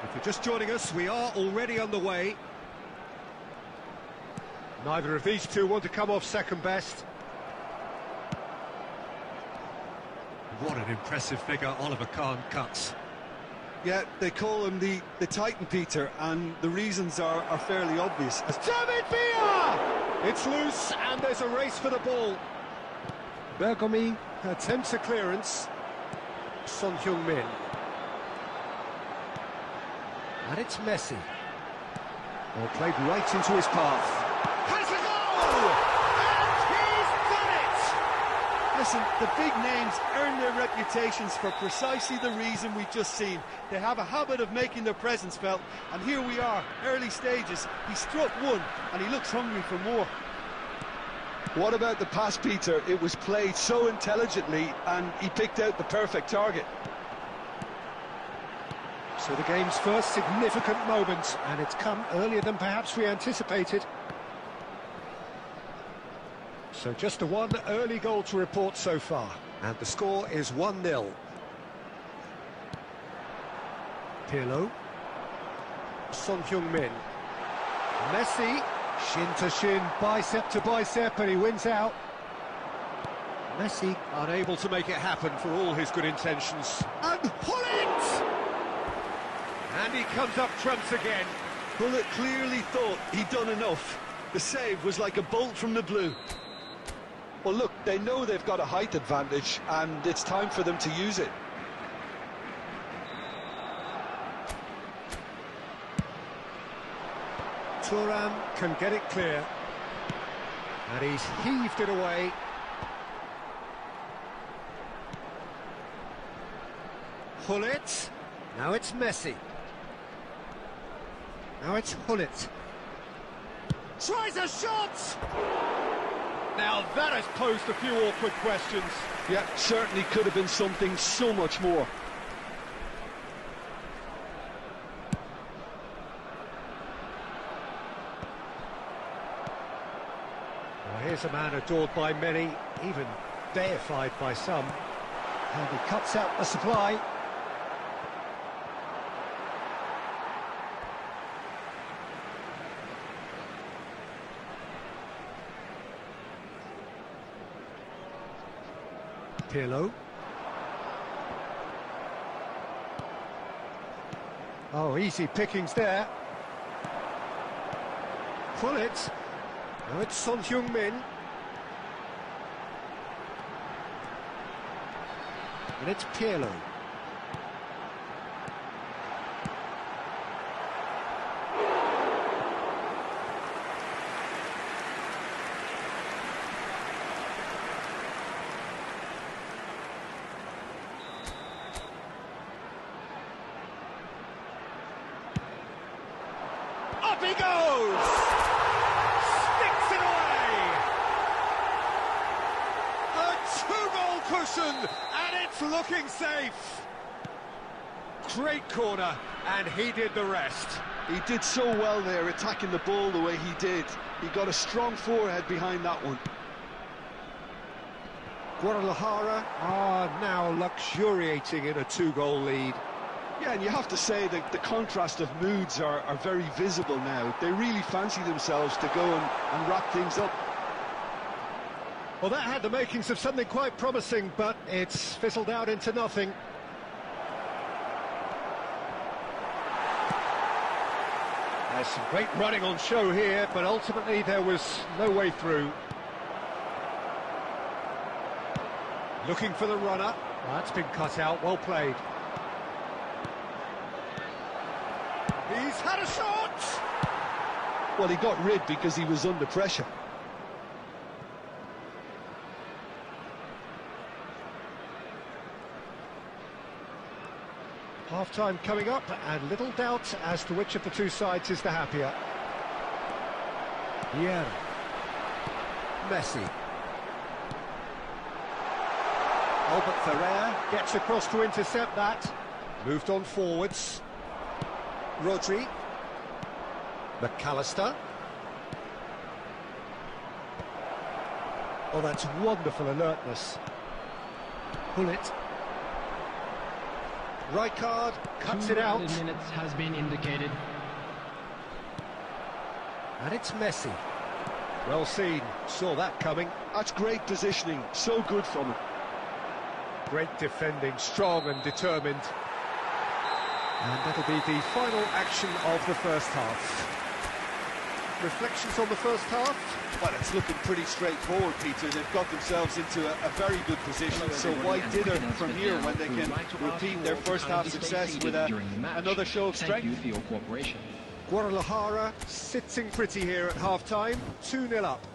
If you're just joining us, we are already underway. Neither of these two want to come off second best. What an impressive figure Oliver Kahn cuts. Yeah, they call him the Titan, Peter, and the reasons are fairly obvious. David Villa! It's loose, and there's a race for the ball. Bergomi attempts a clearance. Son Heung-min. And it's Messi. Ball played right into his path. Has a goal! And he's done it! Listen, the big names earn their reputations for precisely the reason we've just seen. They have a habit of making their presence felt, and here we are, early stages. He struck one, and he looks hungry for more. What about the pass, Peter? It was played so intelligently, and he picked out the perfect target. So the game's first significant moment, and it's come earlier than perhaps we anticipated. So just a one early goal to report so far, and the score is 1-0. Pirlo. Son Heung-min. Messi. Shin to shin, bicep to bicep, and he wins out. Messi unable to make it happen for all his good intentions. And Hullet! And he comes up trumps again. Hullet clearly thought he'd done enough. The save was like a bolt from the blue. Well, look, they know they've got a height advantage, and it's time for them to use it. Thuram can get it clear. And he's heaved it away. Hullet. Now it's Messi. Now it's Hullet. Tries a shot! Now that has posed a few awkward questions. Yeah, certainly could have been something so much more. Well, here's a man adored by many, even deified by some. And he cuts out the supply. Pirlo. Oh, easy pickings there. Hullet. Now it's Son Heung-min. And it's Pirlo. Up he goes! Sticks it away! A two-goal cushion, and it's looking safe! Great corner, and he did the rest. He did so well there, attacking the ball the way he did. He got a strong forehead behind that one. Guadalajara are now luxuriating in a two-goal lead. Yeah, and you have to say that the contrast of moods are very visible now. They really fancy themselves to go and wrap things up. Well, that had the makings of something quite promising, but it's fizzled out into nothing. There's some great running on show here, but ultimately there was no way through. Looking for the runner. Well, that's been cut out, well played. He's had a shot! Well, he got rid because he was under pressure. Half-time coming up, and little doubt as to which of the two sides is the happier. Yeah. Messi. Albert Ferrer gets across to intercept that. Moved on forwards. Rodri. McAllister. Oh, that's wonderful alertness. Hullet. Rijkaard cuts it out. 2 minutes has been indicated. And it's Messi. Well seen, saw that coming. That's great positioning, so good from him. Great defending, strong and determined. And that'll be the final action of the first half. Reflections on the first half? Well, it's looking pretty straightforward, Peter. They've got themselves into a very good position, so why dither from here when they can repeat their first half success with another show of strength? Guadalajara sitting pretty here at half-time, 2-0 up.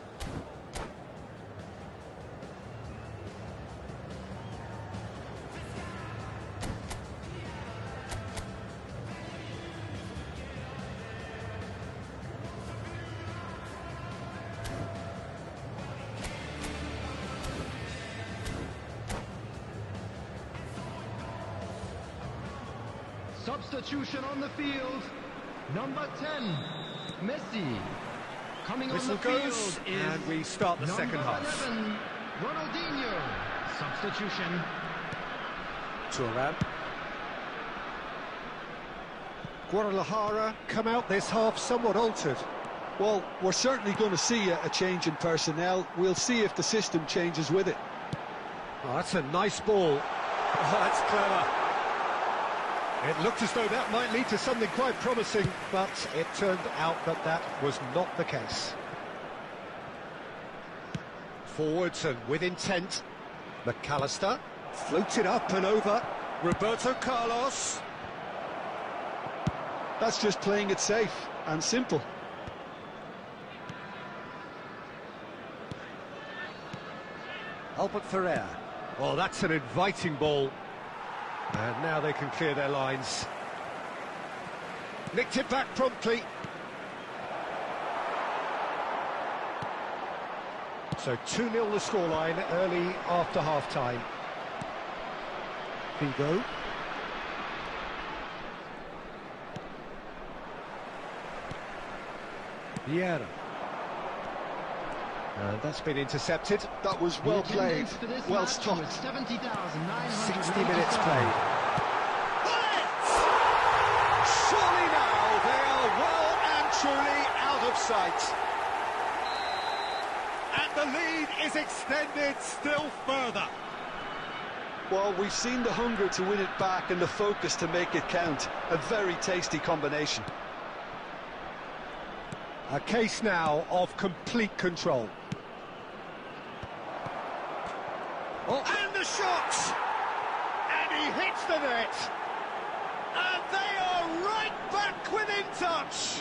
Substitution on the field. Number 10, Messi. Coming on Whistle the field goes, is and we start the second half. 11, Ronaldinho. Substitution. Thuram. Guadalajara come out this half somewhat altered. Well, we're certainly going to see a change in personnel. We'll see if the system changes with it. Oh, that's a nice ball. Oh, that's clever. It looked as though that might lead to something quite promising, but it turned out that that was not the case. Forwards and with intent. McAllister floated up and over. Roberto Carlos. That's just playing it safe and simple. Albert Ferrer. Oh, that's an inviting ball. And now they can clear their lines. Nicked it back promptly. So 2-0 the scoreline early after half-time. Figo. Vieira. And that's been intercepted. That was well played, well stopped. 60 minutes played. Surely now they are well and truly out of sight. And the lead is extended still further. Well, we've seen the hunger to win it back and the focus to make it count. A very tasty combination. A case now of complete control. Oh, and the shot! And he hits the net! And they are right back within touch!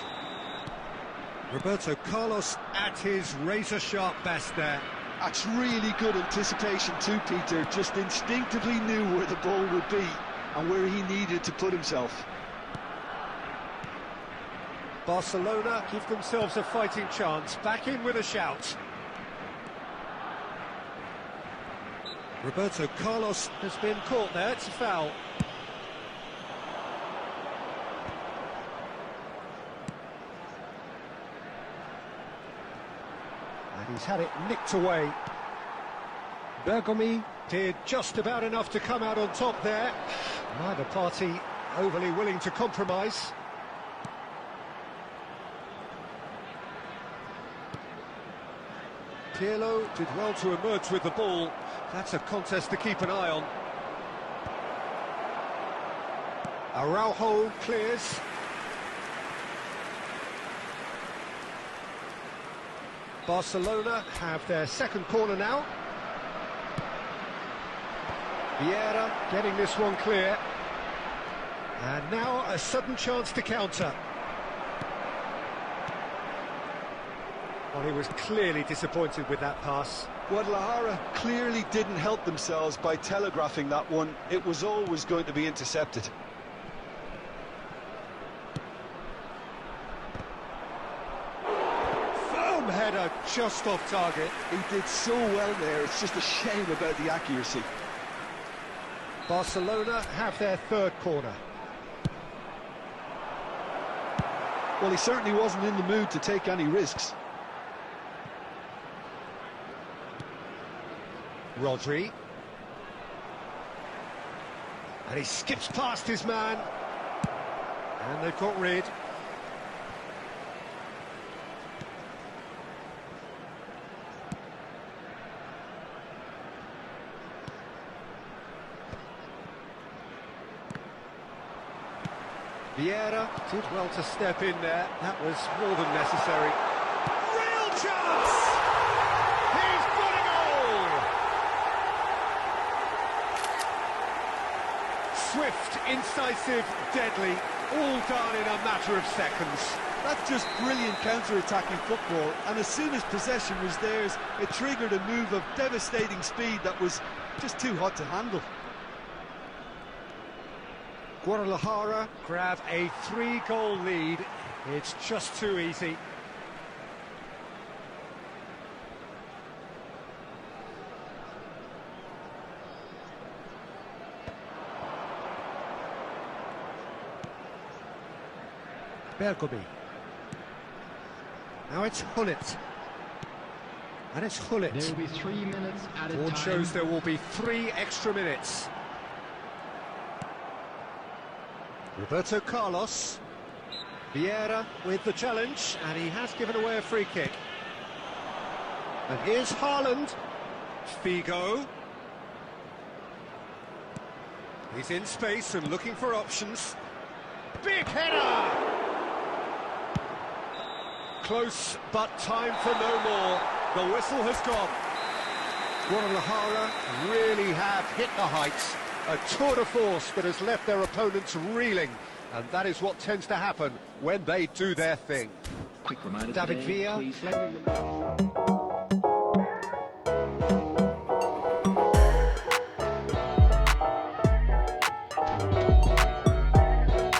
Roberto Carlos at his razor-sharp best there. That's really good anticipation too, Peter. Just instinctively knew where the ball would be and where he needed to put himself. Barcelona give themselves a fighting chance, back in with a shout. Roberto Carlos has been caught there, it's a foul. And he's had it nicked away. Bergomi did just about enough to come out on top there. Neither party overly willing to compromise. Pirlo did well to emerge with the ball. That's a contest to keep an eye on. Araujo clears. Barcelona have their second corner now. Vieira getting this one clear. And now a sudden chance to counter. Well, he was clearly disappointed with that pass. Guadalajara clearly didn't help themselves by telegraphing that one. It was always going to be intercepted. Firm header just off target. He did so well there, it's just a shame about the accuracy. Barcelona have their third corner. Well, he certainly wasn't in the mood to take any risks. Rodri. And he skips past his man. And they've got rid. Vieira did well to step in there. That was more than necessary. Real chance! He's got a goal! Swift, incisive, deadly, all done in a matter of seconds. That's just brilliant counter-attacking football, and as soon as possession was theirs, it triggered a move of devastating speed that was just too hot to handle. Guadalajara grab a 3-goal lead. It's just too easy. Bergomi. Now it's Hullet. And it's Hullet. There will be 3 minutes added Board time. shows there will be 3 extra minutes. Roberto Carlos. Vieira with the challenge, and he has given away a free kick. And here's Haaland. Figo. He's in space and looking for options. Big header! Close, but time for no more. The whistle has gone. Guadalajara really have hit the heights. A tour de force that has left their opponents reeling. And that is what tends to happen when they do their thing. Quick reminder David today, Villa. please